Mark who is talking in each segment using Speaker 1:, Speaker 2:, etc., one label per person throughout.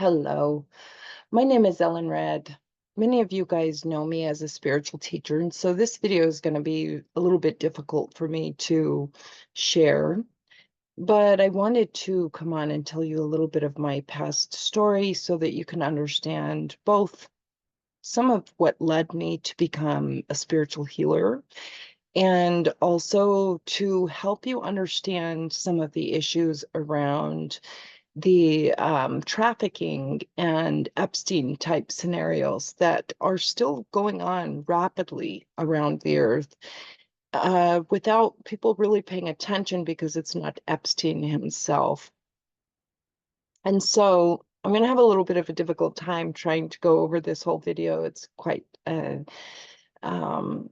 Speaker 1: Hello, my name is Ellen Red. Many of you guys know me as a spiritual teacher, and so this video is going to be a little bit difficult for me to share, but I wanted to come on and tell you a little bit of my past story so that you can understand both some of what led me to become a spiritual healer and also to help you understand some of the issues around the trafficking and Epstein type scenarios that are still going on rapidly around the earth without people really paying attention because it's not Epstein himself. And so I'm going to have a little bit of a difficult time trying to go over this whole video. It's quite um,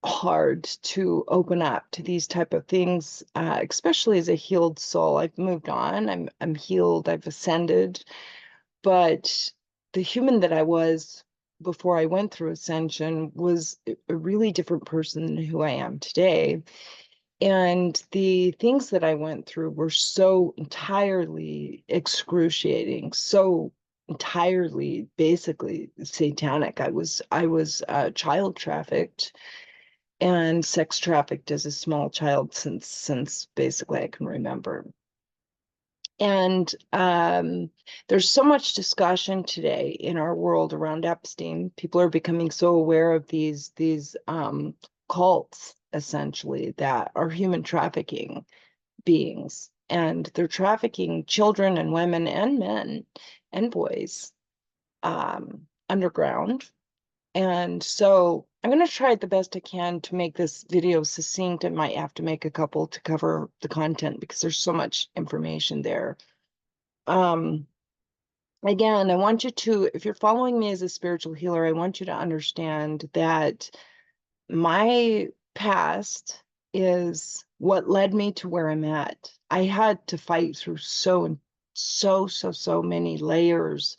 Speaker 1: hard to open up to these type of things, especially as a healed soul. I've moved on. I'm healed. I've ascended, but the human that I was before I went through Ascension was a really different person than who I am today. And the things that I went through were so entirely excruciating, so entirely basically satanic. I was child trafficked and sex trafficked as a small child since basically I can remember. And there's so much discussion today in our world around Epstein. People are becoming so aware of these cults, essentially, that are human trafficking beings, and they're trafficking children and women and men and boys underground. And so I'm going to try the best I can to make this video succinct. I might have to make a couple to cover the content because there's so much information there. Um, Again, I want you to, if you're following me as a spiritual healer, I want you to understand that my past is what led me to where I'm at. I had to fight through so many layers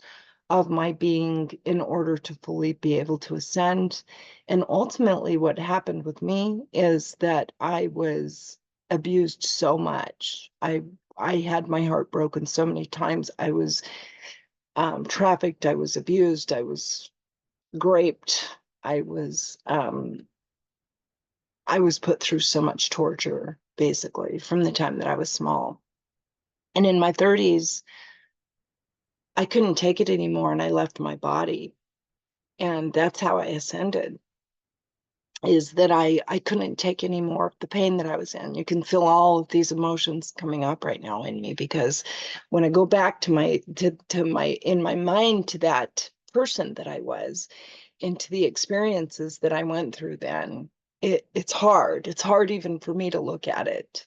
Speaker 1: of my being in order to fully be able to ascend. And ultimately, what happened with me is that I was abused so much. I had my heart broken so many times. I was trafficked. I was abused. I was raped. I was put through so much torture, basically, from the time that I was small. And in my 30s, I couldn't take it anymore, and I left my body. And that's how I ascended, is that I couldn't take any more of the pain that I was in. You can feel all of these emotions coming up right now in me, because when I go back to my in my mind to that person that I was, into the experiences that I went through then, it's hard. It's hard even for me to look at it.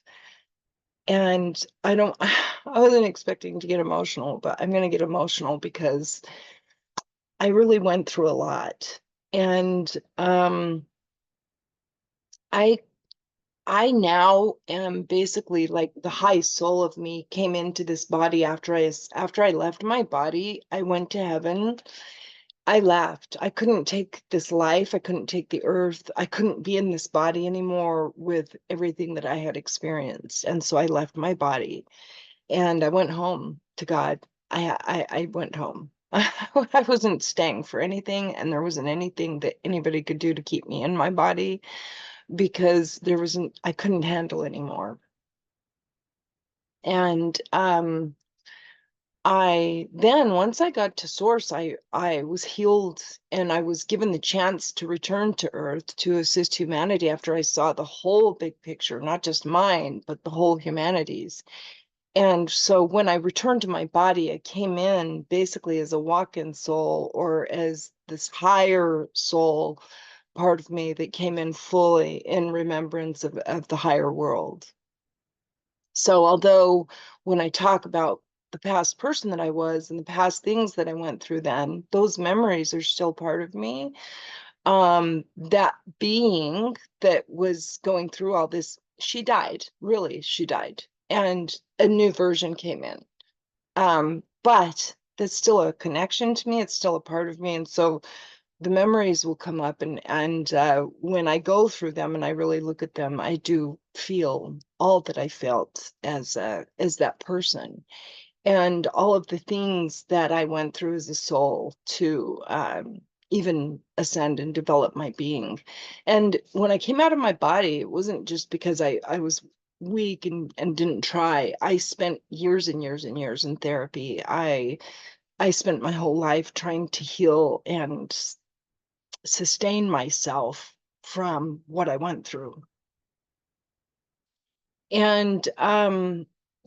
Speaker 1: And I don't, I wasn't expecting to get emotional, but I'm going to get emotional because I really went through a lot. And I I now am basically like the high soul of me came into this body after I left my body. I went to heaven. I left. I couldn't take this life. I couldn't take the earth. I couldn't be in this body anymore with everything that I had experienced. And so I left my body and I went home to God. I went home. I wasn't staying for anything, and there wasn't anything that anybody could do to keep me in my body because I couldn't handle anymore. And once I got to source, I was healed, and I was given the chance to return to earth to assist humanity after I saw the whole big picture, not just mine, but the whole humanity's. And so when I returned to my body, I came in basically as a walk-in soul, or as this higher soul part of me that came in fully in remembrance of the higher world. So although when I talk about the past person that I was and the past things that I went through then, those memories are still part of me. That being that was going through all this, she died, really, she died. And a new version came in. But that's still a connection to me. It's still a part of me. And so the memories will come up, and when I go through them and I really look at them, I do feel all that I felt as that person. and all of the things that I went through as a soul to even ascend and develop my being. And when I came out of my body, it wasn't just because I was weak and didn't try. I spent years and years and years in therapy. I spent my whole life trying to heal and sustain myself from what I went through. And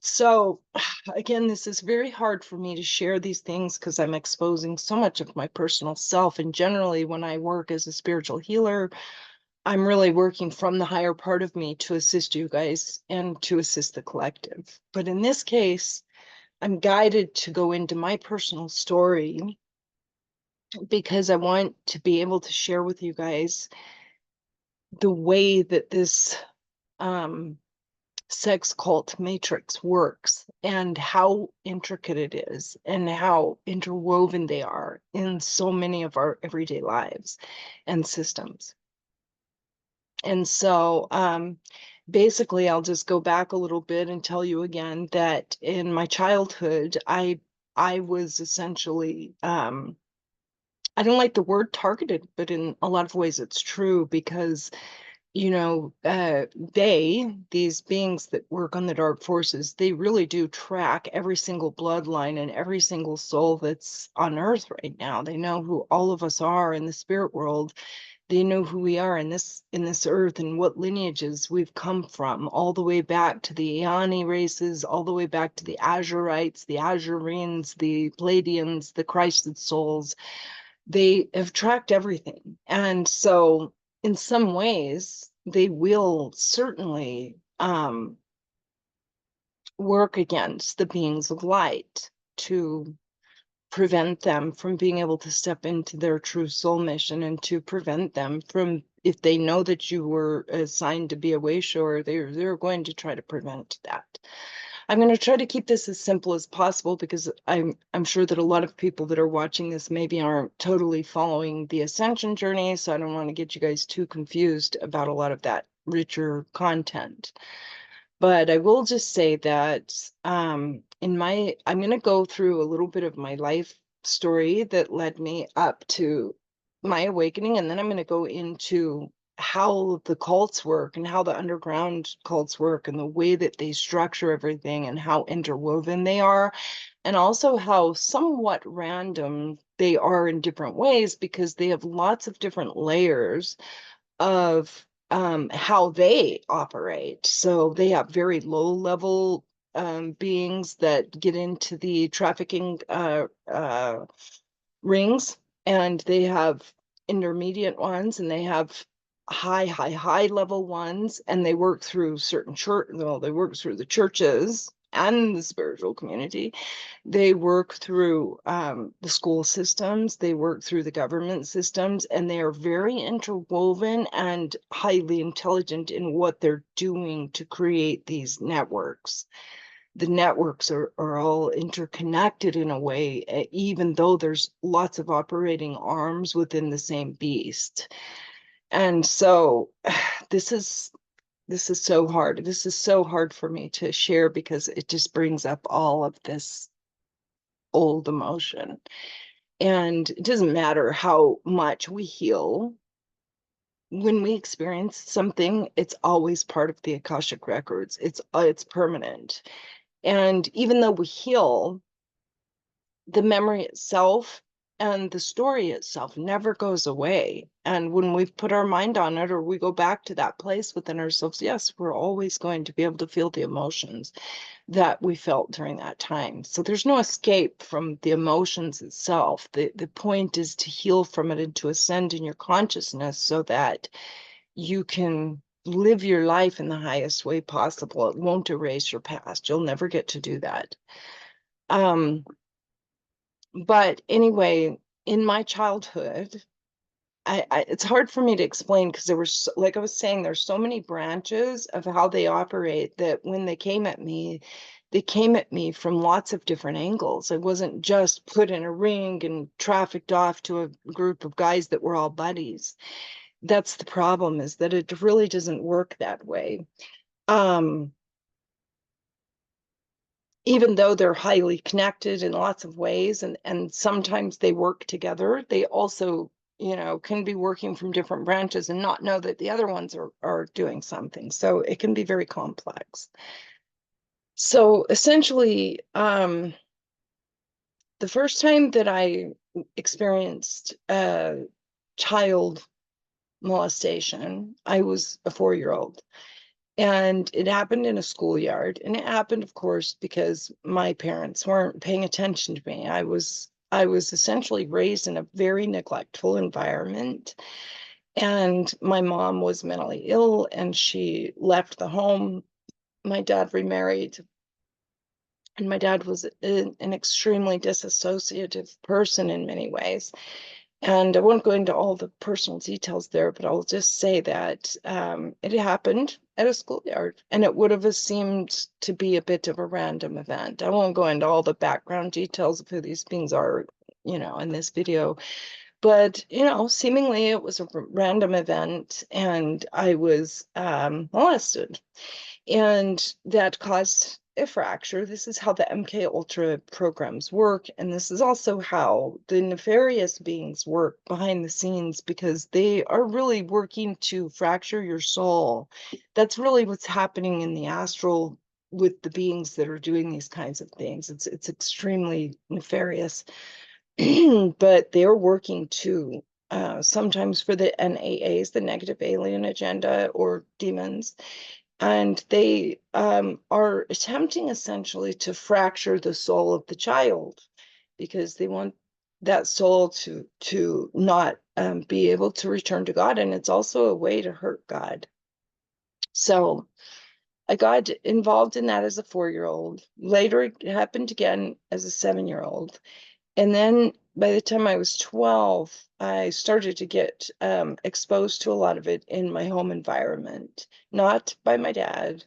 Speaker 1: so again, this is very hard for me to share these things because I'm exposing so much of my personal self. And generally, when I work as a spiritual healer, I'm really working from the higher part of me to assist you guys and to assist the collective. But in this case, I'm guided to go into my personal story because I want to be able to share with you guys the way that this um, sex cult matrix works and how intricate it is and how interwoven they are in so many of our everyday lives and systems. And so basically, I'll just go back a little bit and tell you again that in my childhood, I was essentially I don't like the word targeted, but in a lot of ways it's true because these beings that work on the dark forces, they really do track every single bloodline and every single soul that's on earth right now. They know who all of us are in the spirit world. They know who we are in this earth and what lineages we've come from, all the way back to the Aeoni races, all the way back to the Azurites, the Azurenes, the Pleiadians, the Christed souls. They have tracked everything. And so in some ways, they will certainly work against the beings of light to prevent them from being able to step into their true soul mission, and to prevent them from, if they know that you were assigned to be a way shower, they're going to try to prevent that. I'm going to try to keep this as simple as possible because I'm sure that a lot of people that are watching this maybe aren't totally following the Ascension journey, so I don't want to get you guys too confused about a lot of that richer content. But I will just say that I'm going to go through a little bit of my life story that led me up to my awakening, and then I'm going to go into how the cults work and how the underground cults work and the way that they structure everything and how interwoven they are, and also how somewhat random they are in different ways because they have lots of different layers of how they operate. So they have very low level beings that get into the trafficking rings, and they have intermediate ones, and they have high level ones, and they work through certain church. Well, they work through the churches and the spiritual community. They work through the school systems, they work through the government systems, and they are very interwoven and highly intelligent in what they're doing to create these networks. The networks are all interconnected in a way, even though there's lots of operating arms within the same beast. And so this is so hard. This is so hard for me to share because it just brings up all of this old emotion. And it doesn't matter how much we heal. When we experience something, it's always part of the Akashic records. It's permanent. And even though we heal, the memory itself and the story itself never goes away. And when we've put our mind on it, or we go back to that place within ourselves, yes, we're always going to be able to feel the emotions that we felt during that time. So there's no escape from the emotions itself. The point is to heal from it and to ascend in your consciousness so that you can live your life in the highest way possible. It won't erase your past. You'll never get to do that. But anyway, in my childhood, it's hard for me to explain because there were, like I was saying, there's so many branches of how they operate that when they came at me, they came at me from lots of different angles. I wasn't just put in a ring and trafficked off to a group of guys that were all buddies. That's the problem, is that it really doesn't work that way. even though they're highly connected in lots of ways, and sometimes they work together, they also, can be working from different branches and not know that the other ones are doing something. So it can be very complex. So essentially, the first time that I experienced child molestation, I was a 4-year-old. And it happened in a schoolyard. And it happened, of course, because my parents weren't paying attention to me. I was essentially raised in a very neglectful environment. And my mom was mentally ill and she left the home. My dad remarried, and my dad was an extremely disassociative person in many ways. And I won't go into all the personal details there, but I'll just say that it happened at a schoolyard, and it would have seemed to be a bit of a random event. I won't go into all the background details of who these beings are, in this video, but, seemingly it was a random event, and I was molested. And that caused a fracture. This is how the MK Ultra programs work, and this is also how the nefarious beings work behind the scenes, because they are really working to fracture your soul. That's really what's happening in the astral with the beings that are doing these kinds of things. It's extremely nefarious, but they're working to sometimes for the NAAs, the negative alien agenda, or demons, and they are attempting essentially to fracture the soul of the child, because they want that soul to not be able to return to God, and it's also a way to hurt God. So I got involved in that as a 4-year-old. Later, it happened again as a 7-year-old. And then by the time I was 12, I started to get exposed to a lot of it in my home environment, not by my dad,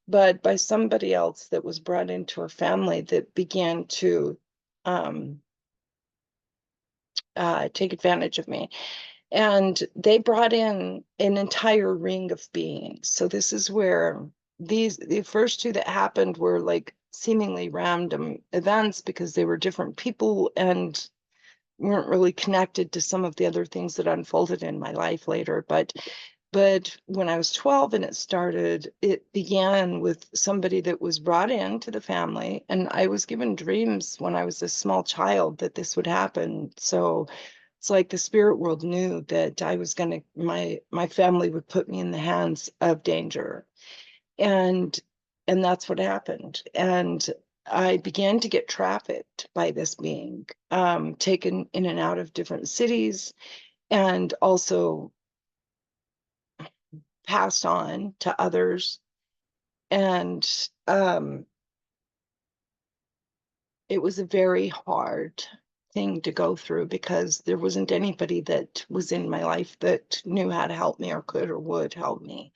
Speaker 1: but by somebody else that was brought into our family that began to um, take advantage of me. And they brought in an entire ring of beings. So this is where the first two that happened were like seemingly random events, because they were different people and weren't really connected to some of the other things that unfolded in my life later. But when I was 12 and it started, it began with somebody that was brought into the family, and I was given dreams when I was a small child that this would happen. So it's like the spirit world knew that I was gonna, my family would put me in the hands of danger. And that's what happened. And I began to get trafficked by this being, taken in and out of different cities, and also passed on to others. And it was a very hard thing to go through, because there wasn't anybody that was in my life that knew how to help me or could or would help me.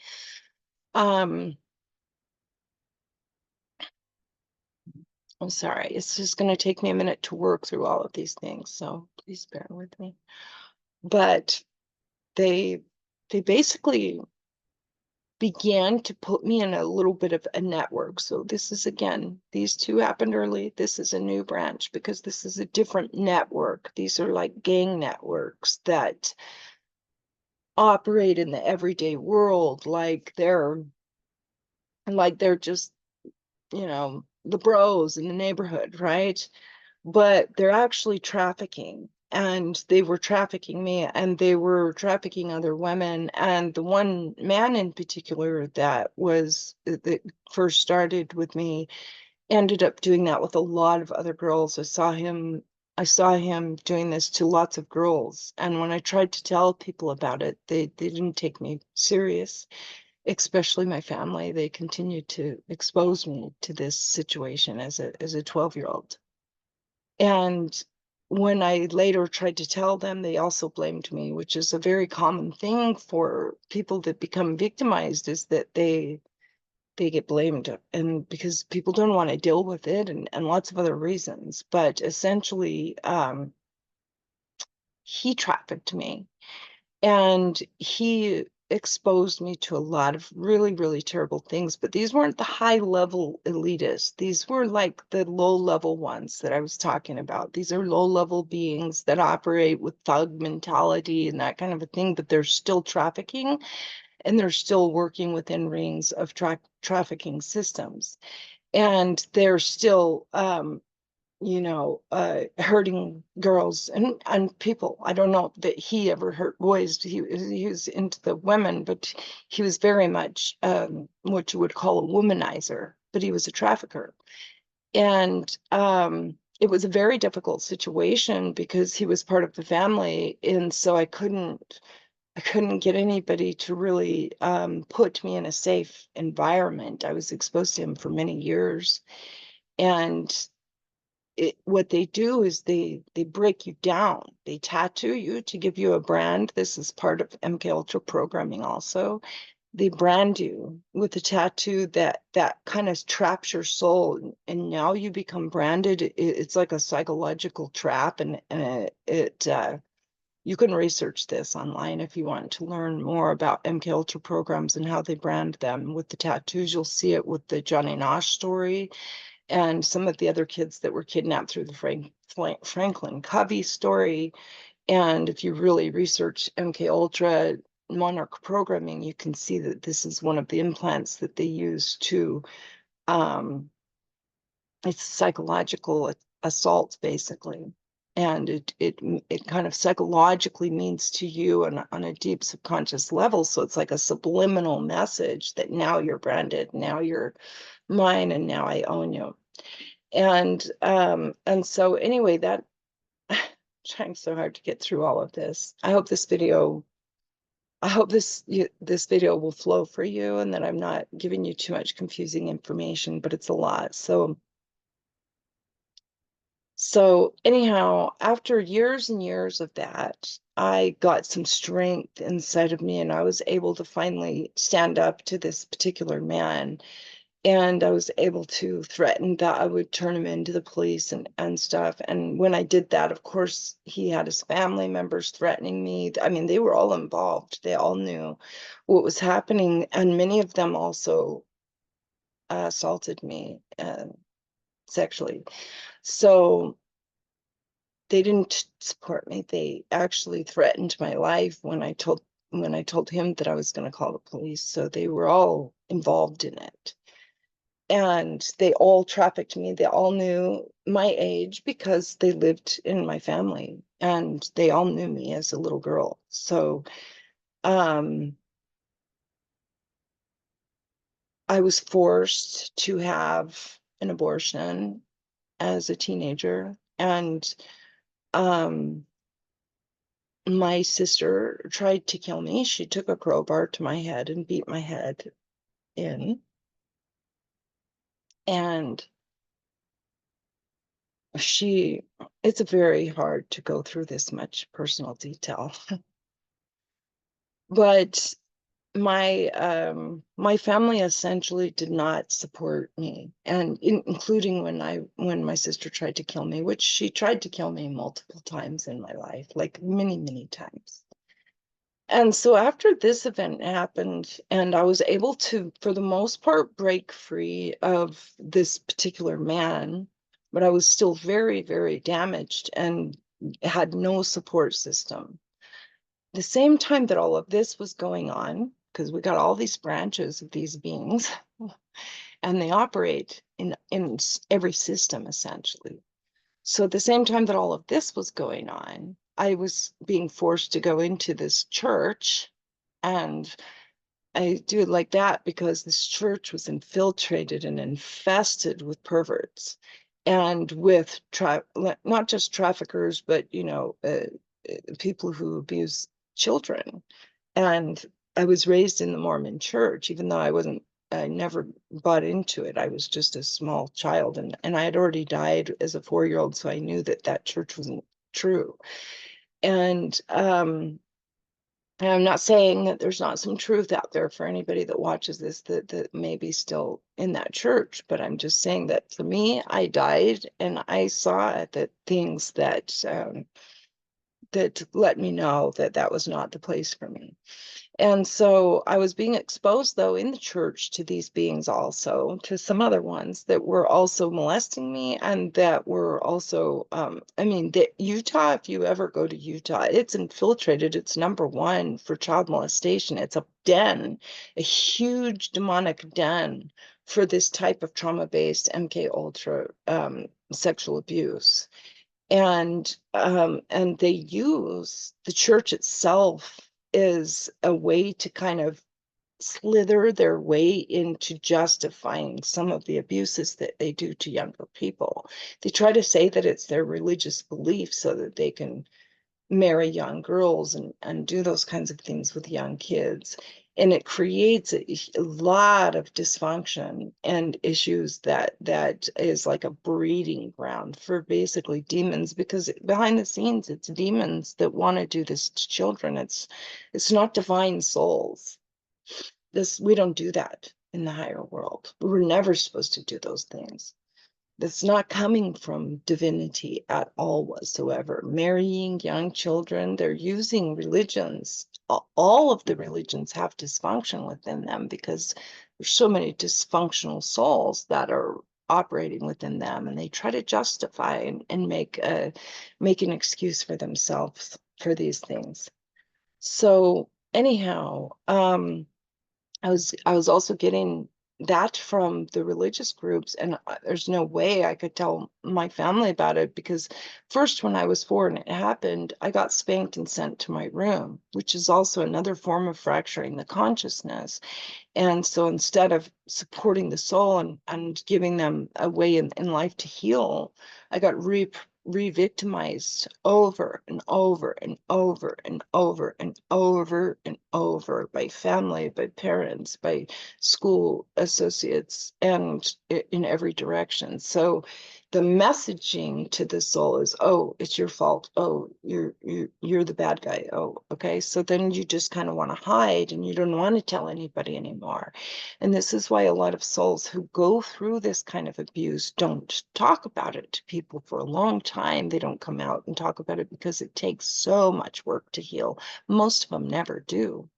Speaker 1: I'm sorry, it's just going to take me a minute to work through all of these things, so please bear with me. But they basically began to put me in a little bit of a network. So this is, again, these two happened early. This is a new branch because this is a different network. These are like gang networks that operate in the everyday world, like they're just, the bros in the neighborhood, right? But they're actually trafficking, and they were trafficking me, and they were trafficking other women. And the one man in particular that first started with me ended up doing that with a lot of other girls. I saw him doing this to lots of girls, and when I tried to tell people about it, they didn't take me serious, especially my family. They continued to expose me to this situation as a 12-year-old. And when I later tried to tell them, they also blamed me, which is a very common thing for people that become victimized, is that they get blamed, and because people don't want to deal with it, and lots of other reasons. But essentially, he trafficked me, and he exposed me to a lot of really, really terrible things, but these weren't the high level elitists. These were like the low level ones that I was talking about. These are low level beings that operate with thug mentality and that kind of a thing, but they're still trafficking and they're still working within rings of trafficking systems. And they're still hurting girls and people. I don't know that he ever hurt boys. He was into the women, but he was very much what you would call a womanizer, but he was a trafficker. And it was a very difficult situation because he was part of the family, and so I couldn't get anybody to really put me in a safe environment. I was exposed to him for many years, and what they do is they break you down. They tattoo you to give you a brand. This is part of MK Ultra programming also. They brand you with a tattoo that kind of traps your soul, and now you become branded. It's like a psychological trap, and you can research this online if you want to learn more about MK Ultra programs and how they brand them with the tattoos. You'll see it with the Johnny Nosh story and some of the other kids that were kidnapped through the Franklin Covey story. And if you really research MK Ultra monarch programming, you can see that this is one of the implants that they use to it's psychological assault basically. And it kind of psychologically means to you on a deep subconscious level. So it's like a subliminal message that now you're branded, now you're mine, and now I own you. And so anyway, that trying so hard to get through all of this. I hope this video will flow for you and that I'm not giving you too much confusing information, but it's a lot. So anyhow, after years and years of that, I got some strength inside of me and I was able to finally stand up to this particular man. And I was able to threaten that I would turn him into the police and stuff. And when I did that, of course, he had his family members threatening me. I mean, they were all involved. They all knew what was happening. And many of them also assaulted me sexually. So they didn't support me. They actually threatened my life when I told him that I was going to call the police. So they were all involved in it. And they all trafficked me. They all knew my age because they lived in my family and they all knew me as a little girl. So I was forced to have an abortion as a teenager. And my sister tried to kill me. She took a crowbar to my head and beat my head in. And it's very hard to go through this much personal detail. But my family essentially did not support me, and including when my sister tried to kill me, which she tried to kill me multiple times in my life, like many, many times. And so after this event happened, and I was able to, for the most part, break free of this particular man, but I was still very, very damaged and had no support system. The same time that all of this was going on, because we got all these branches of these beings, and they operate in every system essentially. So at the same time that all of this was going on, I was being forced to go into this church, and I do it like that because this church was infiltrated and infested with perverts and with not just traffickers, but people who abuse children. And I was raised in the Mormon church, even though I never bought into it. I was just a small child, and I had already died as a 4-year-old, so I knew that church wasn't true. And I'm not saying that there's not some truth out there for anybody that watches this that may be still in that church, but I'm just saying that for me, I died and I saw the things that let me know that that was not the place for me. And so I was being exposed, though, in the church to these beings also, to some other ones that were also molesting me and that were also, I mean, Utah, if you ever go to Utah, it's infiltrated. It's number one for child molestation. It's a den, a huge demonic den for this type of trauma-based MK Ultra sexual abuse. And they use the church itself is a way to kind of slither their way into justifying some of the abuses that they do to younger people. They try to say that it's their religious belief so that they can marry young girls and do those kinds of things with young kids. And it creates a lot of dysfunction and issues that is like a breeding ground for basically demons, because behind the scenes, it's demons that want to do this to children. It's not divine souls. We don't do that in the higher world. We're never supposed to do those things. That's not coming from divinity at all whatsoever. Marrying young children, they're using religions. All of the religions have dysfunction within them because there's so many dysfunctional souls that are operating within them, and they try to justify and make an excuse for themselves for these things. So anyhow, I was also getting that from the religious groups, and there's no way I could tell my family about it because first, when I was 4 and it happened, I got spanked and sent to my room, which is also another form of fracturing the consciousness. And so instead of supporting the soul and giving them a way in life to heal, I got re-victimized over and over and over and over and over and over by family, by parents, by school associates, and in every direction. So the messaging to the soul is, oh, it's your fault. Oh, you're the bad guy. Oh, okay. So then you just kind of want to hide and you don't want to tell anybody anymore. And this is why a lot of souls who go through this kind of abuse don't talk about it to people for a long time. They don't come out and talk about it because it takes so much work to heal. Most of them never do,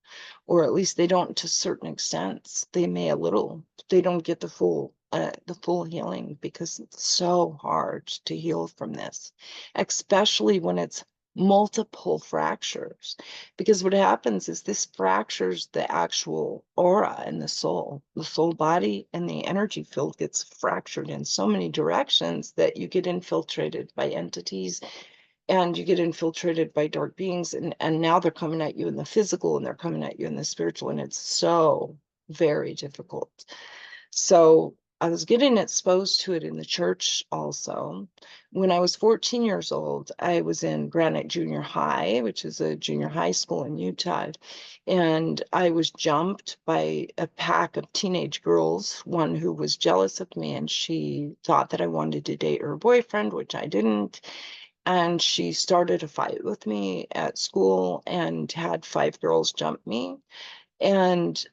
Speaker 1: or at least they don't to certain extents. They may a little. They don't get the full healing because it's so hard to heal from this, especially when it's multiple fractures. Because what happens is this fractures the actual aura in the soul body, and the energy field gets fractured in so many directions that you get infiltrated by entities and you get infiltrated by dark beings, and now they're coming at you in the physical and they're coming at you in the spiritual, and it's so very difficult. So I was getting exposed to it in the church also. When I was 14 years old, I was in Granite Junior High, which is a junior high school in Utah, and I was jumped by a pack of teenage girls, one who was jealous of me, and she thought that I wanted to date her boyfriend, which I didn't. And she started a fight with me at school and had 5 girls jump me. And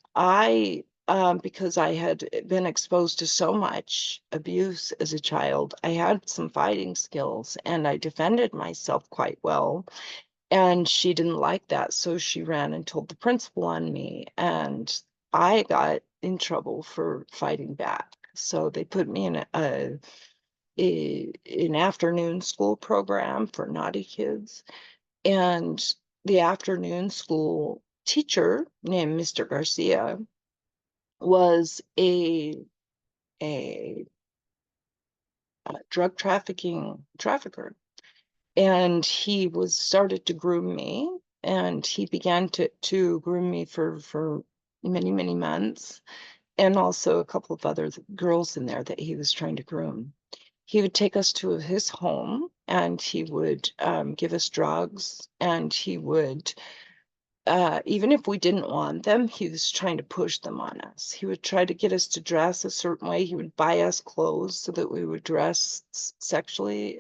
Speaker 1: because I had been exposed to so much abuse as a child, I had some fighting skills and I defended myself quite well. And she didn't like that. So she ran and told the principal on me. And I got in trouble for fighting back. So they put me in an afternoon school program for naughty kids. And the afternoon school teacher named Mr. Garcia was a, drug trafficking trafficker. And he was started to groom me, and he began to groom me for many, many months, and also a couple of other girls in there that he was trying to groom. He would take us to his home and he would give us drugs, and he would, even if we didn't want them, he was trying to push them on us. He would try to get us to dress a certain way. He would buy us clothes so that we would dress sexually,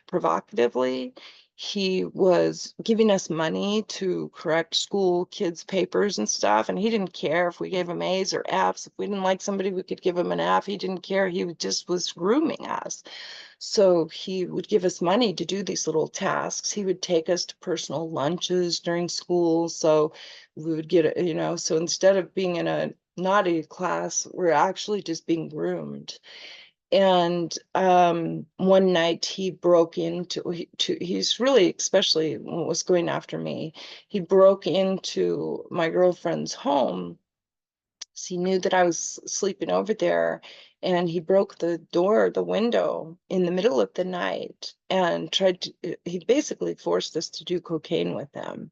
Speaker 1: provocatively. He was giving us money to correct school kids' papers and stuff, and he didn't care if we gave him A's or F's. If we didn't like somebody, we could give him an F. He didn't care. He just was grooming us. So he would give us money to do these little tasks. He would take us to personal lunches during school. So we would get, so instead of being in a naughty class, we're actually just being groomed. And one night he broke he's really, especially was going after me. He broke into my girlfriend's home. So he knew that I was sleeping over there, and he broke the window in the middle of the night and he basically forced us to do cocaine with him.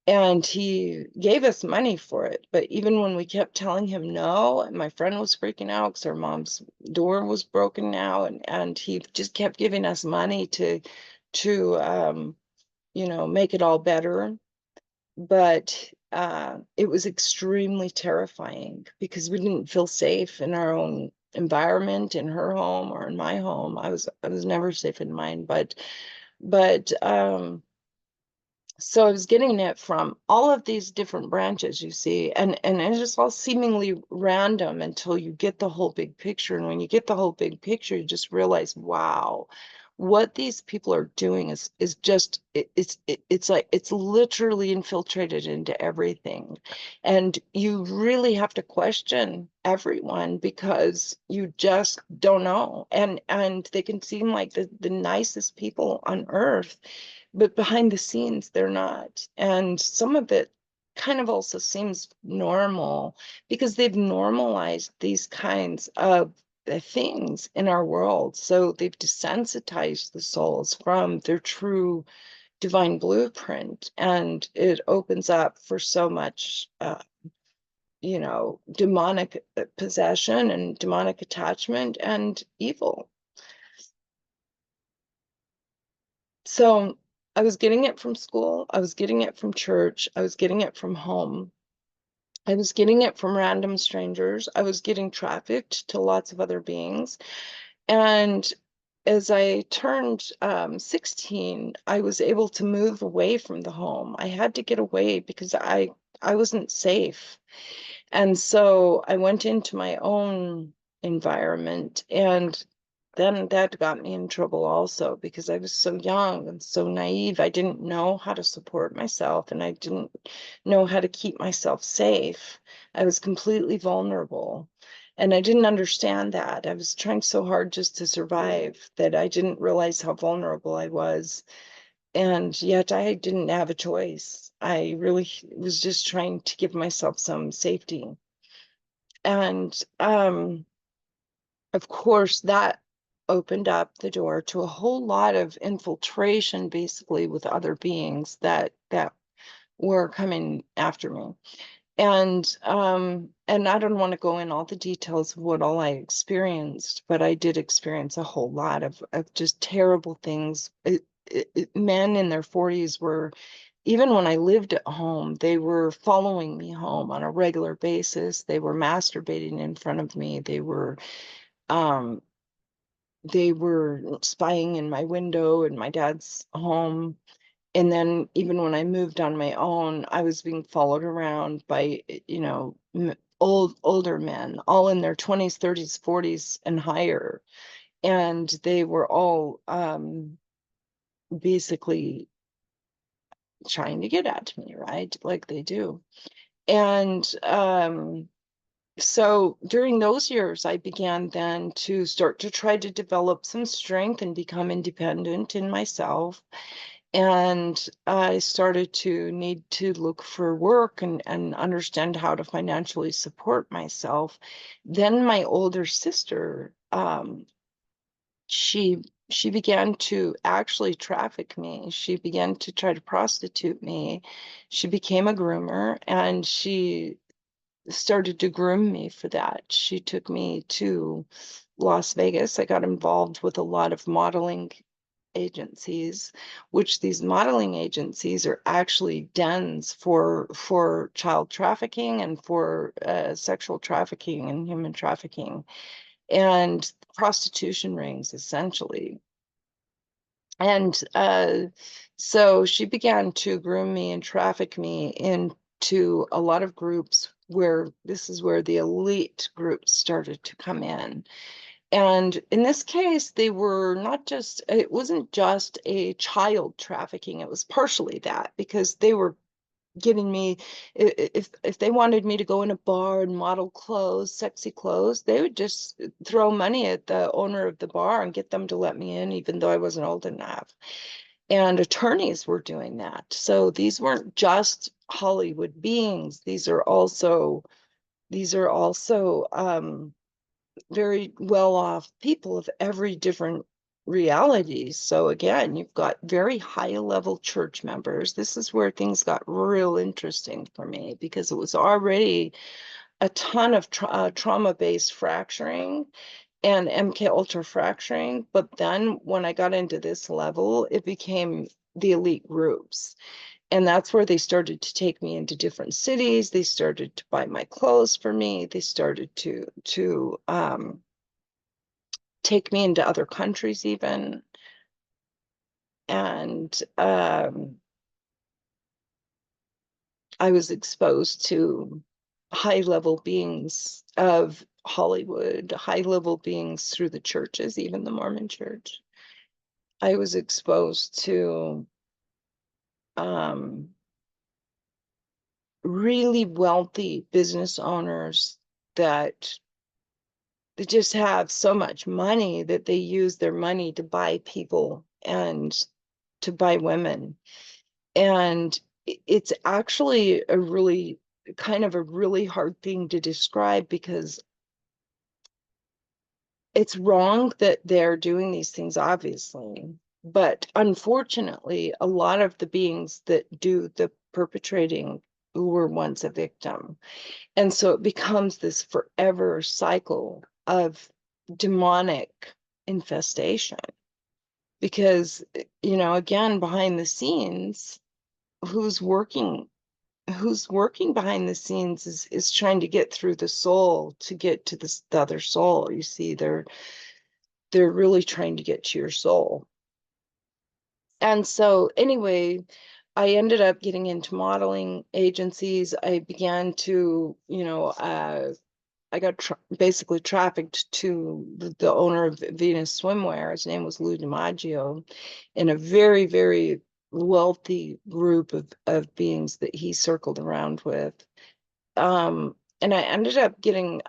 Speaker 1: And he gave us money for it. But even when we kept telling him no, and my friend was freaking out because her mom's door was broken now, and he just kept giving us money to make it all better. But it was extremely terrifying because we didn't feel safe in our own environment, in her home or in my home. I was never safe in mine, but so I was getting it from all of these different branches, you see, and it's just all seemingly random until you get the whole big picture. And when you get the whole big picture, you just realize, wow, what these people are doing is just it's like it's literally infiltrated into everything. And you really have to question everyone because you just don't know. And they can seem like the nicest people on earth, but behind the scenes, they're not. And some of it kind of also seems normal because they've normalized these kinds of things in our world. So they've desensitized the souls from their true divine blueprint, and it opens up for so much, demonic possession and demonic attachment and evil. So I was getting it from school, I was getting it from church, I was getting it from home, I was getting it from random strangers, I was getting trafficked to lots of other beings. And as I turned 16, I was able to move away from the home. I had to get away because I wasn't safe. And so I went into my own environment, and then that got me in trouble also because I was so young and so naive. I didn't know how to support myself, and I didn't know how to keep myself safe. I was completely vulnerable, and I didn't understand that. I was trying so hard just to survive that I didn't realize how vulnerable I was. And yet I didn't have a choice. I really was just trying to give myself some safety. And of course, that opened up the door to a whole lot of infiltration, basically, with other beings that were coming after me. And I don't want to go in all the details of what all I experienced, but I did experience a whole lot of just terrible things. Men in their 40s were, even when I lived at home, they were following me home on a regular basis. They were masturbating in front of me. Um, they were spying in my window in my dad's home. And then even when I moved on my own, I was being followed around by, older men, all in their 20s, 30s, 40s, and higher. And they were all basically trying to get at me, right? Like they do. And so during those years, I began then to start to try to develop some strength and become independent in myself. And I started to need to look for work and understand how to financially support myself. Then my older sister, she she began to actually traffic me. She began to try to prostitute me. She became a groomer, and she started to groom me for that. She took me to Las Vegas. I got involved with a lot of modeling agencies, which these modeling agencies are actually dens for child trafficking and for sexual trafficking and human trafficking and prostitution rings, essentially. And so she began to groom me and traffic me into a lot of groups where this is where the elite groups started to come in. And in this case, they were not just, it wasn't just a child trafficking, it was partially that, because they were getting me, if they wanted me to go in a bar and model clothes, sexy clothes, they would just throw money at the owner of the bar and get them to let me in, even though I wasn't old enough. And attorneys were doing that. So these weren't just Hollywood beings. These are also very well-off people of every different realities. So again, you've got very high-level church members. This is where things got real interesting for me, because it was already a ton of trauma-based fracturing and MK Ultra fracturing. But then when I got into this level, it became the elite groups. And that's where they started to take me into different cities. They started to buy my clothes for me. They started to take me into other countries even. And I was exposed to high-level beings of Hollywood, high-level beings through the churches, even the Mormon church. I was exposed to um, really wealthy business owners that they just have so much money that they use their money to buy people and to buy women. And it's actually a really kind of a really hard thing to describe, because it's wrong that they're doing these things, obviously. But unfortunately, a lot of the beings that do the perpetrating were once a victim. And so it becomes this forever cycle of demonic infestation. Because, again, behind the scenes, who's working who's working behind the scenes is trying to get through the soul to get to the other soul. You see, they're really trying to get to your soul. And so anyway, I ended up getting into modeling agencies. I began to, I got basically trafficked to the owner of Venus Swimwear. His name was Lou DiMaggio, in a very, very wealthy group of beings that he circled around with. And I ended up getting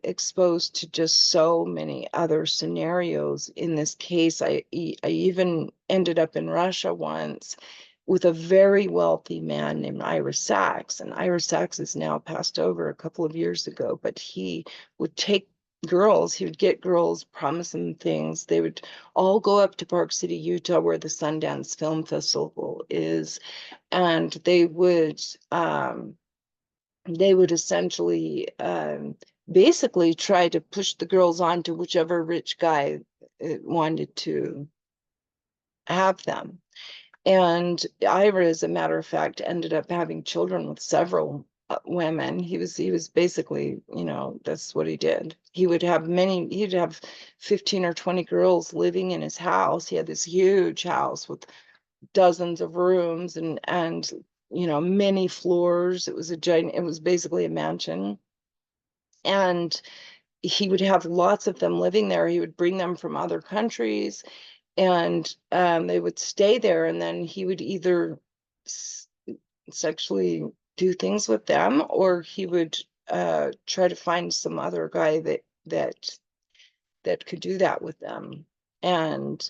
Speaker 1: exposed to just so many other scenarios. In this case, I even ended up in Russia once with a very wealthy man named Ira Sachs. And Ira Sachs is now passed over a couple of years ago, but he would take girls, he would get girls, promise them things. They would all go up to Park City, Utah, where the Sundance Film Festival is, and they would essentially basically try to push the girls on to whichever rich guy wanted to have them. And Ira, as a matter of fact, ended up having children with several women. He was basically, that's what he did. He'd have 15 or 20 girls living in his house. He had this huge house with dozens of rooms and many floors. It was basically a mansion. And he would have lots of them living there. He would bring them from other countries, and they would stay there, and then he would either sexually do things with them, or he would try to find some other guy that could do that with them. And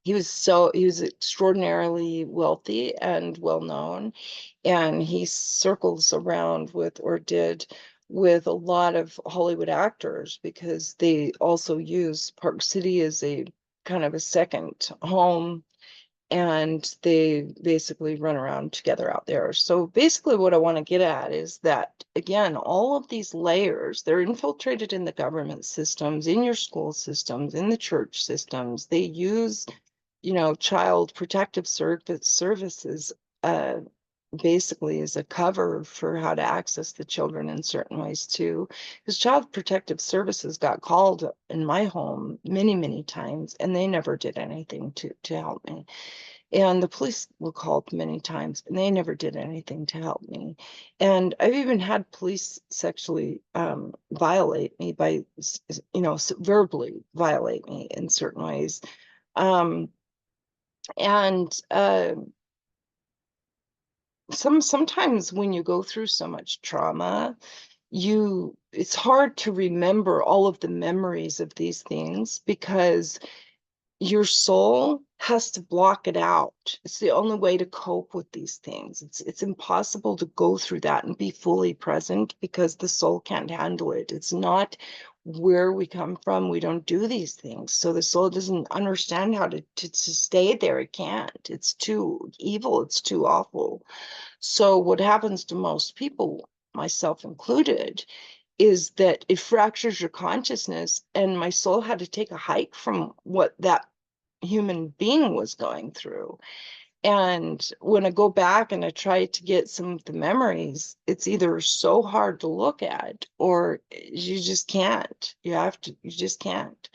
Speaker 1: he was extraordinarily wealthy and well known, and he circles around with, or did, with a lot of Hollywood actors, because they also use Park City as a kind of a second home, and they basically run around together out there. So basically what I want to get at is that, again, all of these layers, they're infiltrated in the government systems, in your school systems, in the church systems. They use child protective services basically as a cover for how to access the children in certain ways too. Because child protective services got called in my home many, many times, and they never did anything to help me. And the police were called many times, and they never did anything to help me. And I've even had police sexually violate me by, verbally violate me in certain ways. Um, and sometimes when you go through so much trauma, it's hard to remember all of the memories of these things because your soul has to block it out. It's the only way to cope with these things. It's impossible to go through that and be fully present because the soul can't handle it. It's not where we come from. We don't do these things. So the soul doesn't understand how to stay there. It can't. It's too evil. It's too awful. So what happens to most people, myself included, is that it fractures your consciousness, and my soul had to take a hike from what that human being was going through. And when I go back and I try to get some of the memories, it's either so hard to look at or you just can't. You just can't.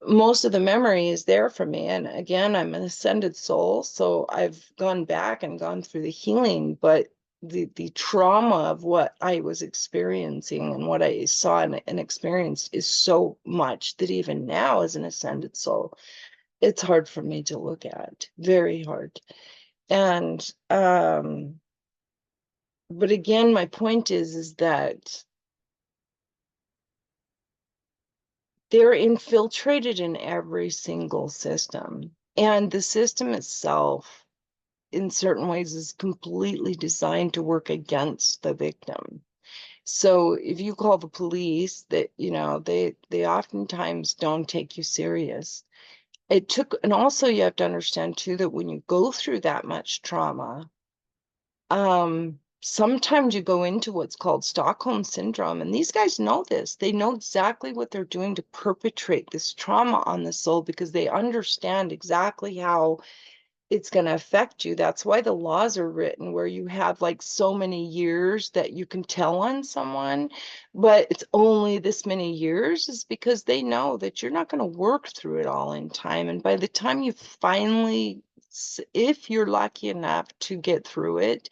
Speaker 1: Most of the memory is there for me. And again, I'm an ascended soul, so I've gone back and gone through the healing, but the trauma of what I was experiencing and what I saw and experienced is so much that even now, as an ascended soul, it's hard for me to look at, very hard. And but again, my point is that they're infiltrated in every single system, and the system itself in certain ways is completely designed to work against the victim. So if you call the police, that they oftentimes don't take you serious. And also you have to understand too that when you go through that much trauma, sometimes you go into what's called Stockholm syndrome, and these guys know this. They know exactly what they're doing to perpetrate this trauma on the soul because they understand exactly how it's going to affect you. That's why the laws are written where you have like so many years that you can tell on someone, but it's only this many years, is because they know that you're not going to work through it all in time. And by the time you finally, if you're lucky enough to get through it,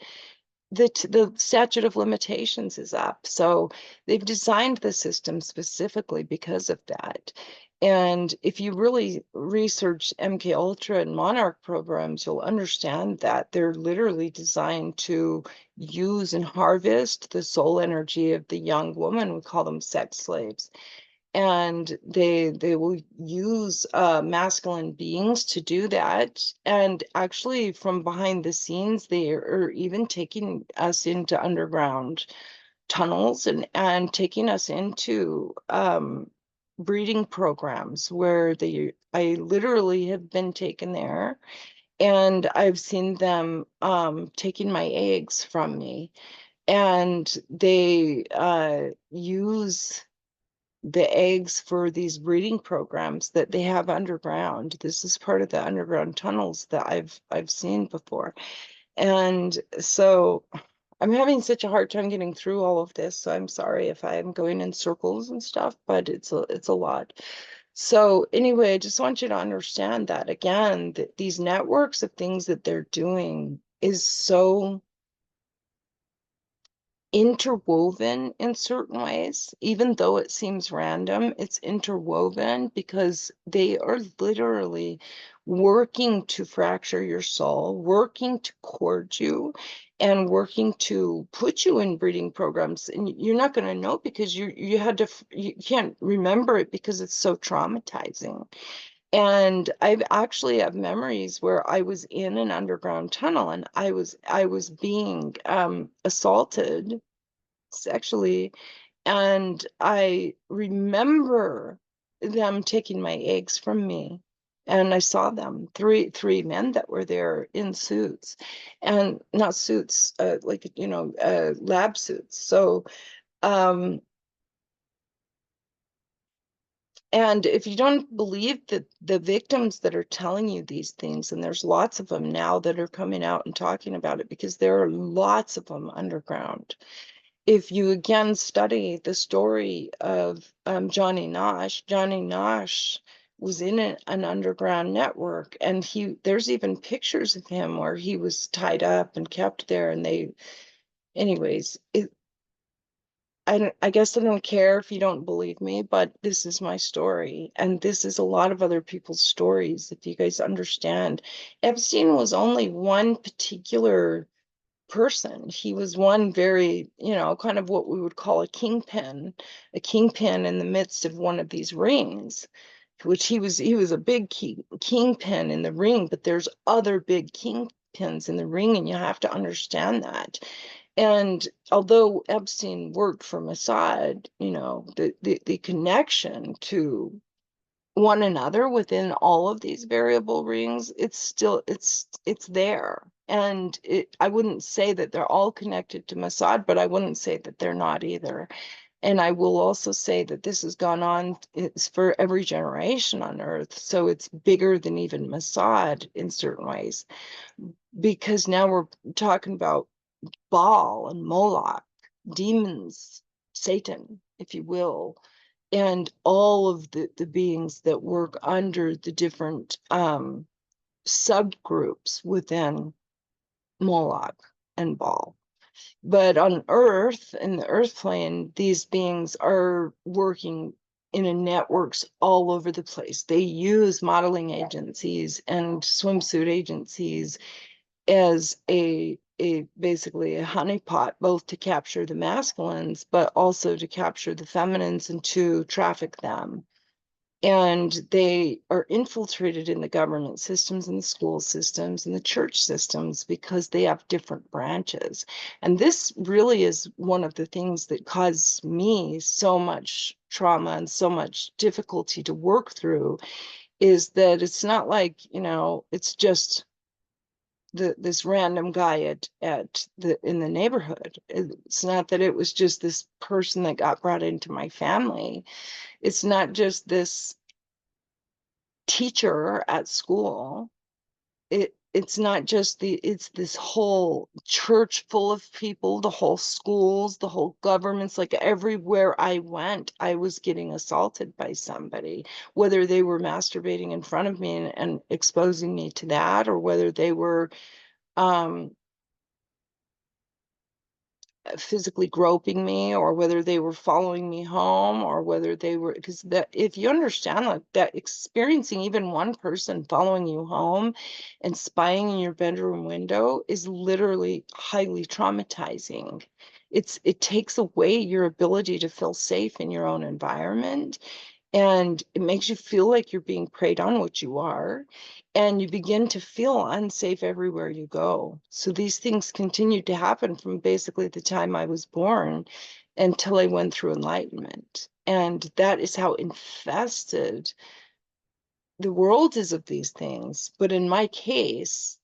Speaker 1: the statute of limitations is up. So they've designed the system specifically because of that. And if you really research MK Ultra and Monarch programs, you'll understand that they're literally designed to use and harvest the soul energy of the young woman. We call them sex slaves. And they will use masculine beings to do that. And actually, from behind the scenes, they are even taking us into underground tunnels and taking us into breeding programs where I literally have been taken there, and I've seen them taking my eggs from me, and they use the eggs for these breeding programs that they have underground. This is part of the underground tunnels that I've seen before. And so I'm having such a hard time getting through all of this. So I'm sorry if I'm going in circles and stuff, but it's a lot. So anyway, I just want you to understand that again, that these networks of things that they're doing is so interwoven in certain ways. Even though it seems random, it's interwoven because they are literally working to fracture your soul, working to cord you, and working to put you in breeding programs. And you're not going to know because you can't remember it because it's so traumatizing. And I've actually have memories where I was in an underground tunnel and I was being assaulted sexually, and I remember them taking my eggs from me. And I saw them, three men that were there in suits, and not suits, like, lab suits. So, um, and if you don't believe that the victims that are telling you these things, and there's lots of them now that are coming out and talking about it because there are lots of them underground. If you again study the story of Johnny Nash was in an underground network, and there's even pictures of him where he was tied up and kept there, and anyways, I guess I don't care if you don't believe me, but this is my story, and this is a lot of other people's stories, if you guys understand. Epstein was only one particular person. He was one very, kind of what we would call a kingpin in the midst of one of these rings, which he was a big kingpin in the ring, but there's other big kingpins in the ring, and you have to understand that. And although Epstein worked for Mossad, the connection to one another within all of these variable rings, it's there. And I wouldn't say that they're all connected to Mossad, but I wouldn't say that they're not either. And I will also say that this has gone on, it's for every generation on Earth. So it's bigger than even Mossad in certain ways, because now we're talking about Baal and Moloch, demons, Satan, if you will, and all of the beings that work under the different subgroups within Moloch and Baal. But on Earth, in the Earth plane, these beings are working in a networks all over the place. They use modeling agencies and swimsuit agencies as basically a honeypot, both to capture the masculines, but also to capture the feminines and to traffic them. And they are infiltrated in the government systems and the school systems and the church systems because they have different branches. And this really is one of the things that caused me so much trauma and so much difficulty to work through, is that it's not like, it's just this random guy in the neighborhood. It's not that it was just this person that got brought into my family. It's not just this teacher at school. It's not just it's this whole church full of people, the whole schools, the whole governments. Like everywhere I went, I was getting assaulted by somebody, whether they were masturbating in front of me and exposing me to that, or whether they were um physically groping me, or whether they were following me home, or whether they were, because that, if you understand, like that, experiencing even one person following you home and spying in your bedroom window is literally highly traumatizing. It takes away your ability to feel safe in your own environment, and it makes you feel like you're being preyed on, which you are, and you begin to feel unsafe everywhere you go. So these things continued to happen from basically the time I was born until I went through enlightenment. And that is how infested the world is of these things. But in my case,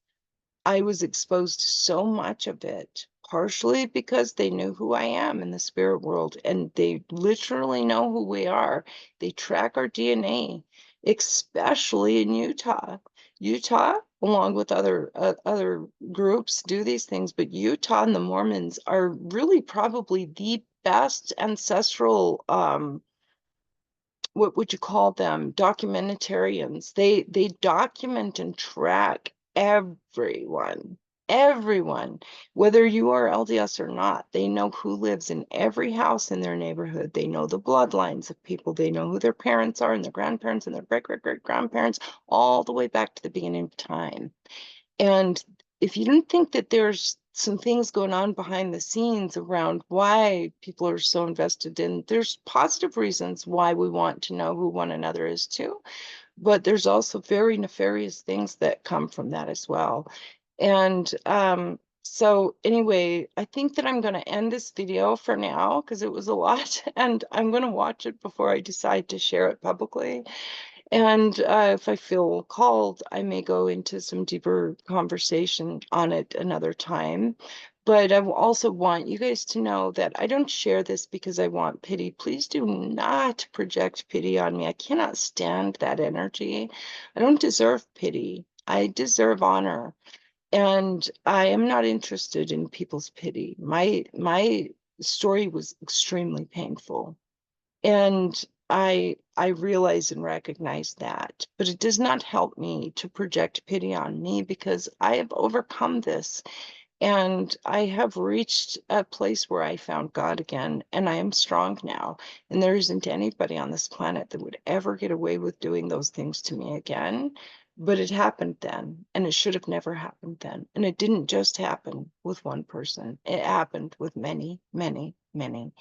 Speaker 1: I was exposed to so much of it, partially because they knew who I am in the spirit world, and they literally know who we are. They track our DNA, especially in Utah. Utah, along with other groups, do these things, but Utah and the Mormons are really probably the best ancestral what would you call them? Documentarians. They document and track everyone, whether you are LDS or not. They know who lives in every house in their neighborhood. They know the bloodlines of people. They know who their parents are and their grandparents and their great grandparents, all the way back to the beginning of time. And if you don't think that there's some things going on behind the scenes around why people are so invested in, there's positive reasons why we want to know who one another is too. But there's also very nefarious things that come from that as well. And so anyway, I think that I'm going to end this video for now because it was a lot, and I'm going to watch it before I decide to share it publicly. And if I feel called, I may go into some deeper conversation on it another time. But I also want you guys to know that I don't share this because I want pity. Please do not project pity on me. I cannot stand that energy. I don't deserve pity. I deserve honor. And I am not interested in people's pity. My story was extremely painful. And I realize and recognize that, but it does not help me to project pity on me because I have overcome this. And I have reached a place where I found God again, and I am strong now. And there isn't anybody on this planet that would ever get away with doing those things to me again. But it happened then, and it should have never happened then. And it didn't just happen with one person, it happened with many, many, many.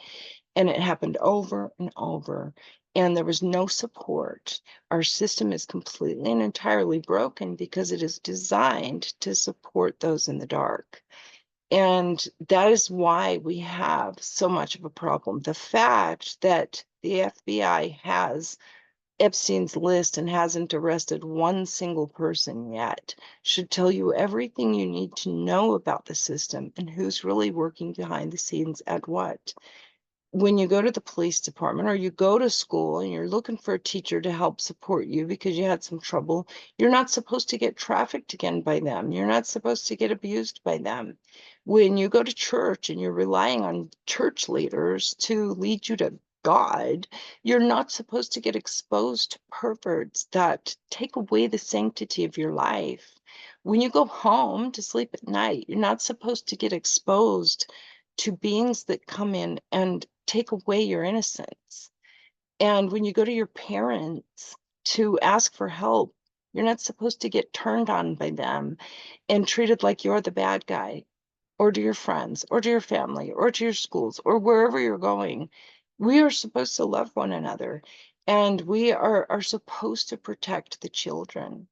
Speaker 1: And it happened over and over. And there was no support. Our system is completely and entirely broken because it is designed to support those in the dark. And that is why we have so much of a problem. The fact that the FBI has Epstein's list and hasn't arrested one single person yet should tell you everything you need to know about the system and who's really working behind the scenes at what. When you go to the police department or you go to school and you're looking for a teacher to help support you because you had some trouble, you're not supposed to get trafficked again by them. You're not supposed to get abused by them. When you go to church and you're relying on church leaders to lead you to God, you're not supposed to get exposed to perverts that take away the sanctity of your life. When you go home to sleep at night, you're not supposed to get exposed to beings that come in and take away your innocence. And when you go to your parents to ask for help, you're not supposed to get turned on by them and treated like you're the bad guy, or to your friends, or to your family, or to your schools, or wherever you're going. We are supposed to love one another, and we are supposed to protect the children.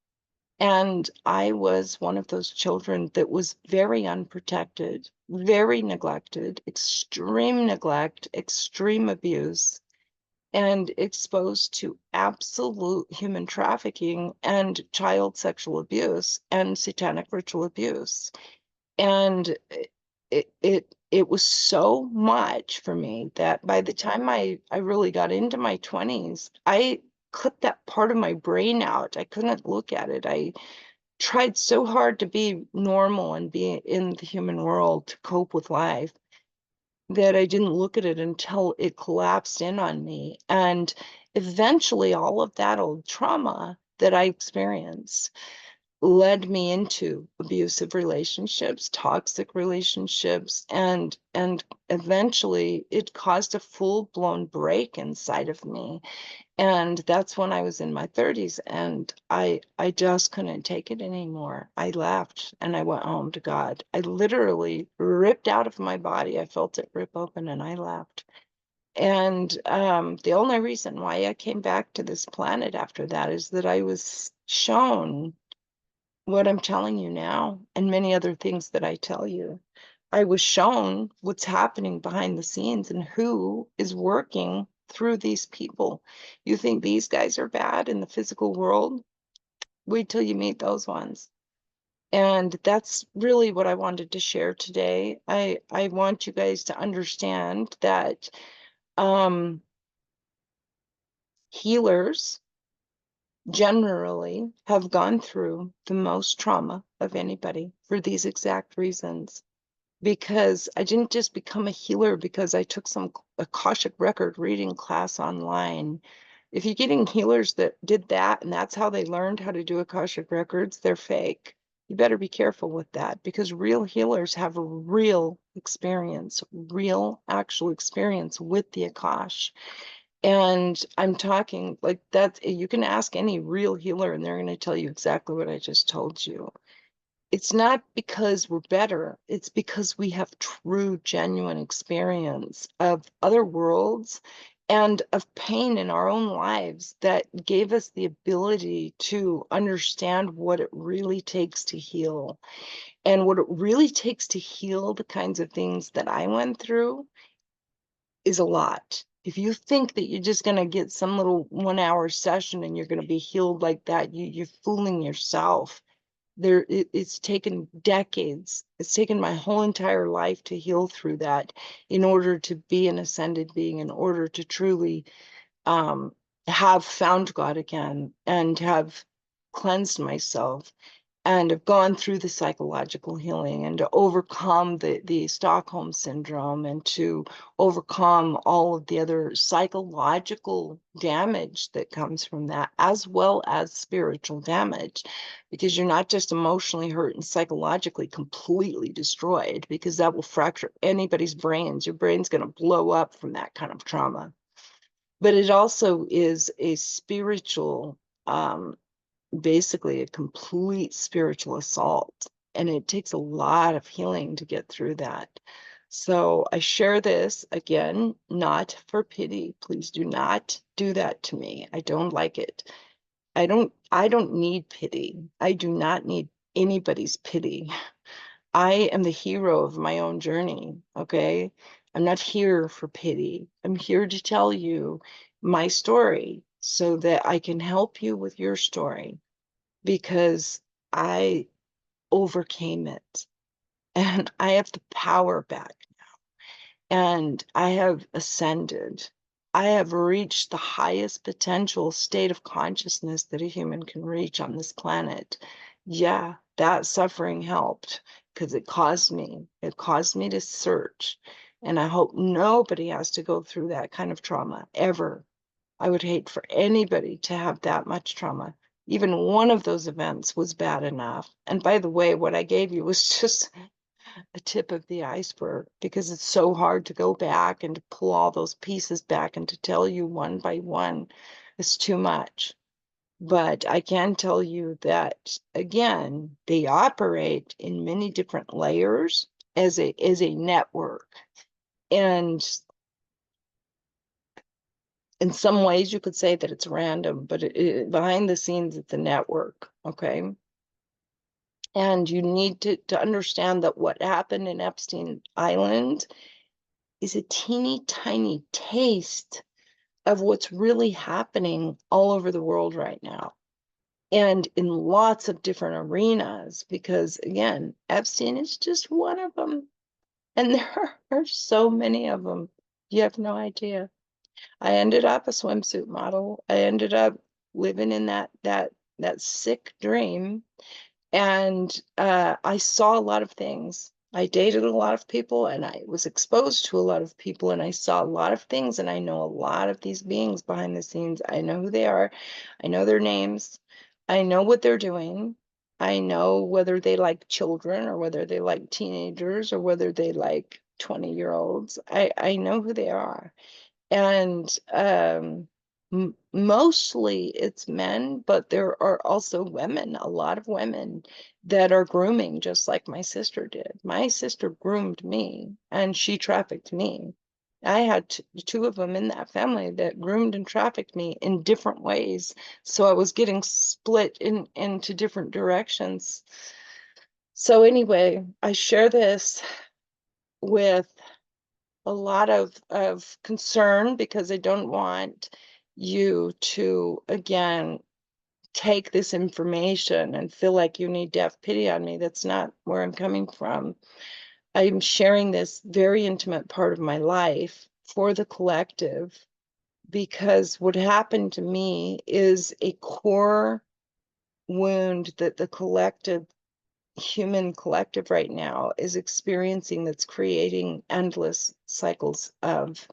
Speaker 1: And I was one of those children that was very unprotected, very neglected, extreme neglect, extreme abuse, and exposed to absolute human trafficking and child sexual abuse and satanic ritual abuse. And it was so much for me that by the time I really got into my 20s, I cut that part of my brain out. I couldn't look at it. I tried so hard to be normal and be in the human world to cope with life that I didn't look at it until it collapsed in on me. And eventually, all of that old trauma that I experienced led me into abusive relationships, toxic relationships, and eventually it caused a full-blown break inside of me. And that's when I was in my 30s, and I just couldn't take it anymore. I left and I went home to God. I literally ripped out of my body. I felt it rip open and I left. And the only reason why I came back to this planet after that is that I was shown what I'm telling you now and many other things that I tell you. I was shown what's happening behind the scenes and who is working through these people. You think these guys are bad in the physical world? Wait till you meet those ones. And that's really what I wanted to share today. I want you guys to understand that um, healers generally have gone through the most trauma of anybody for these exact reasons. Because I didn't just become a healer because I took some Akashic record reading class online. If you're getting healers that did that and that's how they learned how to do Akashic records, they're fake. You better be careful with that because real healers have a real experience, real actual experience with the Akash. And I'm talking like that, you can ask any real healer and they're going to tell you exactly what I just told you. It's not because we're better, it's because we have true, genuine experience of other worlds and of pain in our own lives that gave us the ability to understand what it really takes to heal. And what it really takes to heal the kinds of things that I went through is a lot. If you think that you're just going to get some little 1 hour session and you're going to be healed like that, you're fooling yourself. It's taken decades. It's taken my whole entire life to heal through that in order to be an ascended being, in order to truly have found God again and have cleansed myself and have gone through the psychological healing and to overcome the Stockholm syndrome and to overcome all of the other psychological damage that comes from that, as well as spiritual damage, because you're not just emotionally hurt and psychologically completely destroyed, because that will fracture anybody's brains. Your brain's going to blow up from that kind of trauma. But it also is a spiritual, basically a complete spiritual assault. And it takes a lot of healing to get through that. So I share this again, not for pity. Please do not do that to me. I don't like it. I don't need pity. I do not need anybody's pity. I am the hero of my own journey, okay? I'm not here for pity. I'm here to tell you my story so that I can help you with your story, because I overcame it and I have the power back and I have ascended. I have reached the highest potential state of consciousness that a human can reach on this planet. Yeah, that suffering helped because it caused me to search. And I hope nobody has to go through that kind of trauma ever. I would hate for anybody to have that much trauma. Even one of those events was bad enough. And by the way, what I gave you was just a tip of the iceberg, because it's so hard to go back and to pull all those pieces back and to tell you one by one. It's too much. But I can tell you that, again, they operate in many different layers as a network. And in some ways, you could say that it's random, but behind the scenes, it's a network, okay? And you need to understand that what happened in Epstein Island is a teeny tiny taste of what's really happening all over the world right now, and in lots of different arenas, because again, Epstein is just one of them, and there are so many of them. You have no idea. I ended up a swimsuit model. I ended up living in that sick dream, and I saw a lot of things. I dated a lot of people, and I was exposed to a lot of people, and I saw a lot of things, and I know a lot of these beings behind the scenes. I know who they are. I know their names. I know what they're doing. I know whether they like children or whether they like teenagers or whether they like 20-year-olds. I know who they are. And mostly it's men, but there are also women, a lot of women that are grooming, just like my sister did. My sister groomed me and she trafficked me. I had two of them in that family that groomed and trafficked me in different ways. So I was getting split into different directions. So anyway, I share this with a lot of concern, because I don't want you to, again, take this information and feel like you need to have pity on me. That's not where I'm coming from. I'm sharing this very intimate part of my life for the collective, because what happened to me is a core wound that the collective, human collective right now is experiencing, that's creating endless cycles of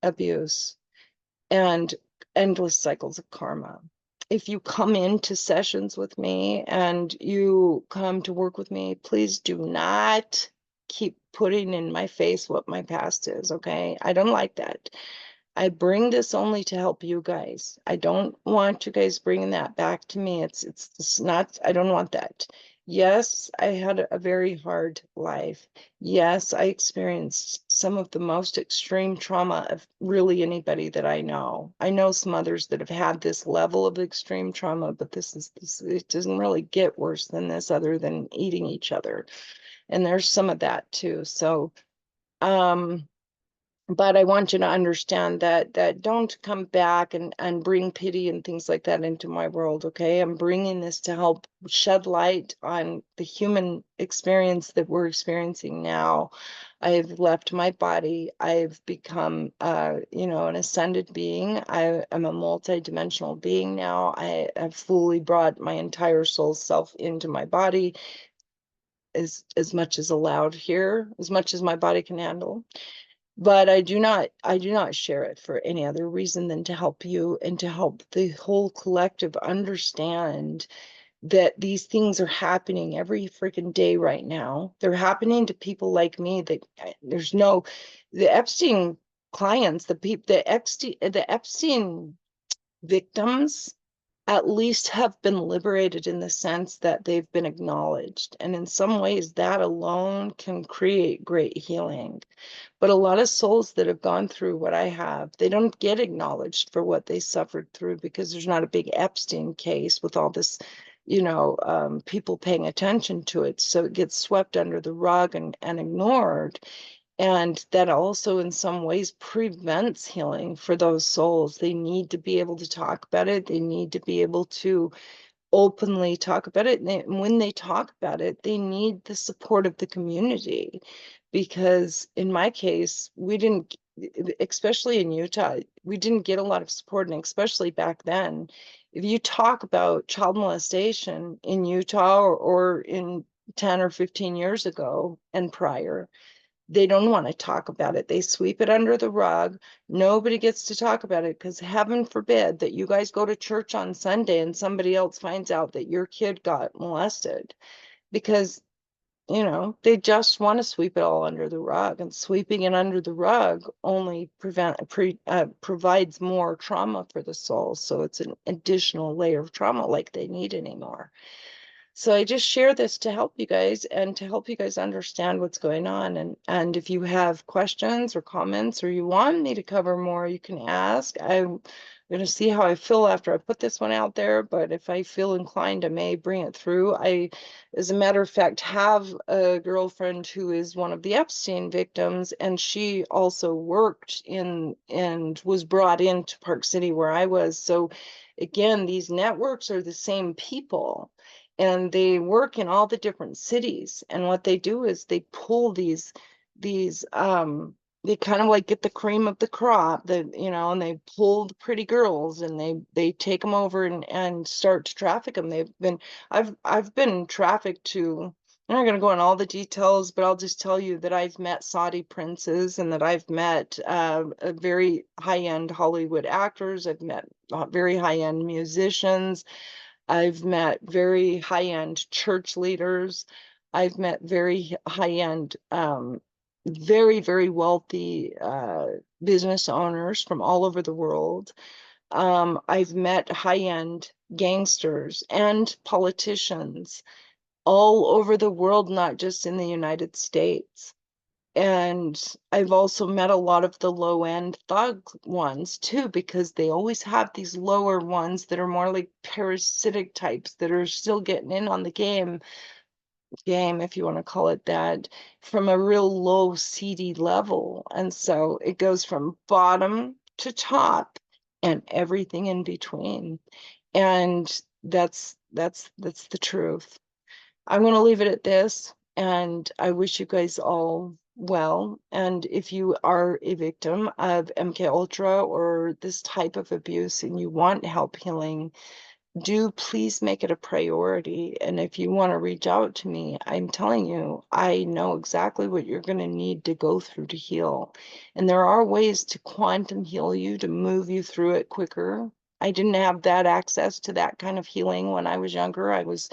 Speaker 1: abuse and endless cycles of karma. If you come into sessions with me and you come to work with me, please do not keep putting in my face what my past is, okay? I don't like that. I bring this only to help you guys. I don't want you guys bringing that back to me. It's not, I don't want that. Yes, I had a very hard life. Yes, I experienced some of the most extreme trauma of really anybody that I know. I know some others that have had this level of extreme trauma, but it doesn't really get worse than this, other than eating each other. And there's some of that too. So, But I want you to understand that don't come back and bring pity and things like that into my world, okay? I'm bringing this to help shed light on the human experience that we're experiencing now. I've left my body. I've become, an ascended being. I am a multi-dimensional being now. I have fully brought my entire soul self into my body as much as allowed here, as much as my body can handle. But I do not share it for any other reason than to help you and to help the whole collective understand that these things are happening every freaking day right now. They're happening to people like me that there's no the Epstein clients, the Epstein victims at least have been liberated in the sense that they've been acknowledged. And in some ways, that alone can create great healing. But a lot of souls that have gone through what I have, they don't get acknowledged for what they suffered through because there's not a big Epstein case with all this, people paying attention to it. So it gets swept under the rug and ignored. And that also, in some ways, prevents healing for those souls. They need to be able to talk about it. They need to be able to openly talk about it. And when they talk about it, they need the support of the community. Because in my case, we didn't, especially in Utah, we didn't get a lot of support. And especially back then, if you talk about child molestation in Utah or in 10 or 15 years ago and prior, they don't want to talk about it. They sweep it under the rug. Nobody gets to talk about it because heaven forbid that you guys go to church on Sunday and somebody else finds out that your kid got molested because, they just want to sweep it all under the rug, and sweeping it under the rug only provides more trauma for the soul. So it's an additional layer of trauma like they need anymore. So I just share this to help you guys and to help you guys understand what's going on. And if you have questions or comments or you want me to cover more, you can ask. I'm going to see how I feel after I put this one out there, but if I feel inclined, I may bring it through. As a matter of fact, have a girlfriend who is one of the Epstein victims, and she also worked in and was brought into Park City where I was. So again, these networks are the same people, and they work in all the different cities. And what they do is they pull these they kind of like get the cream of the crop, and they pull the pretty girls and they take them over and start to traffic them. I've been trafficked to. I'm not going to go into all the details, but I'll just tell you that I've met Saudi princes and that I've met a very high-end Hollywood actors. I've met very high-end musicians. I've met very high-end church leaders. I've met very high-end, very, very wealthy business owners from all over the world. I've met high-end gangsters and politicians all over the world, not just in the United States. And I've also met a lot of the low end thug ones too, because they always have these lower ones that are more like parasitic types that are still getting in on the game, if you want to call it that, from a real low seedy level. And so it goes from bottom to top and everything in between. And that's the truth. I'm going to leave it at this, and I wish you guys all well. And if you are a victim of MK Ultra or this type of abuse and you want help healing, do please make it a priority. And if you want to reach out to me, I'm telling you, I know exactly what you're going to need to go through to heal. And there are ways to quantum heal you, to move you through it quicker. I didn't have that access to that kind of healing when I was younger. I was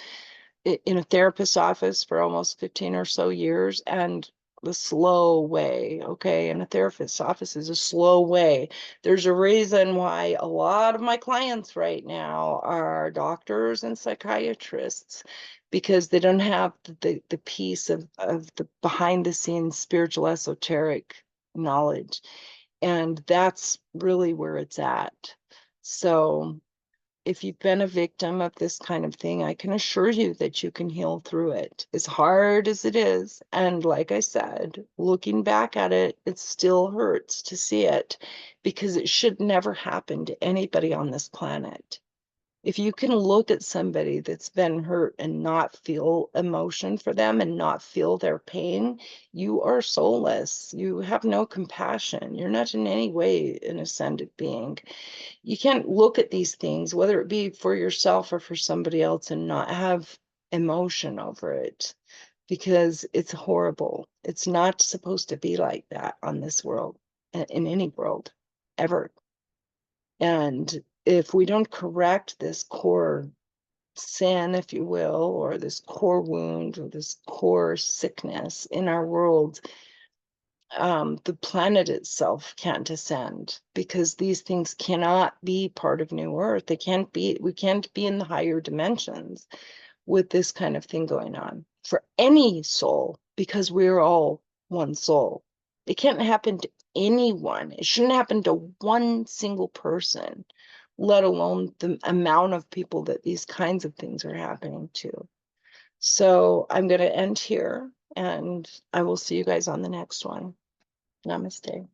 Speaker 1: in a therapist's office for almost 15 or so years, and the slow way, okay, in a therapist's office is a slow way. There's a reason why a lot of my clients right now are doctors and psychiatrists, because they don't have the piece of the behind the scenes spiritual esoteric knowledge. And that's really where it's at. So if you've been a victim of this kind of thing, I can assure you that you can heal through it, as hard as it is. And like I said, looking back at it, it still hurts to see it, because it should never happen to anybody on this planet. If you can look at somebody that's been hurt and not feel emotion for them and not feel their pain, you are soulless. You have no compassion. You're not in any way an ascended being. You can't look at these things, whether it be for yourself or for somebody else, and not have emotion over it, because it's horrible. It's not supposed to be like that on this world, in any world, ever. And if we don't correct this core sin, if you will, or this core wound or this core sickness in our world, the planet itself can't ascend, because these things cannot be part of New Earth. They can't be, we can't be in the higher dimensions with this kind of thing going on for any soul, because we're all one soul. It can't happen to anyone. It shouldn't happen to one single person, let alone the amount of people that these kinds of things are happening to. So I'm going to end here, and I will see you guys on the next one. Namaste.